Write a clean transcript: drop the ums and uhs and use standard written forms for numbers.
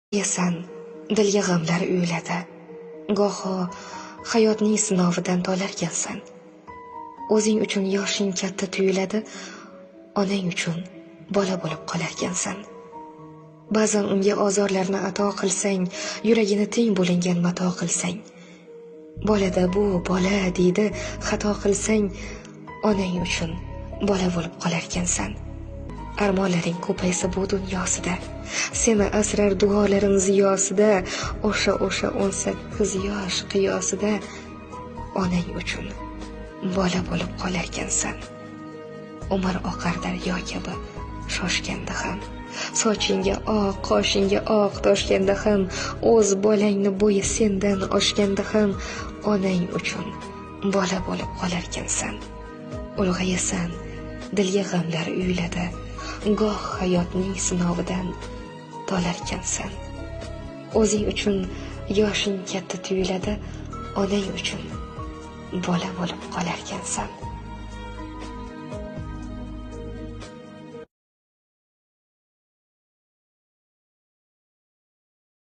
Yesan, dilga g'amlar uyuladi. Goho hayotning sinovidan tolarkansan. O'zing uchun yoshing katta tuyuladi, onang uchun bola bo'lib qolarkansan. Ba'zan unga ozorlarni ato qilsang, yuragini teng bo'lingan mato qilsang, bolada bu bola deydi, xato qilsang, onang uchun bola bo'lib qolarkansan. Armonlaring ko'paysa bu dunyosida, seni asrar duolarim ziyosida, o'sha 18 yosh qiyosida onang uchun bola bo'lib qolarkansan. Umr oqar daryo kabi shoshganda ham, sochingga oq, qoshingga oq toshganda ham, o'z bolangni bo'yi sendan oshganda ham onang uchun bola bo'lib qolarkansan. Ulg'ayasan, dilga g'amlar uyuladi. Goh hayotning sinovidan tolarkansan. O'zing uchun yoshing katta tuyuladi, onang uchun bola bo'lib qolarkansan.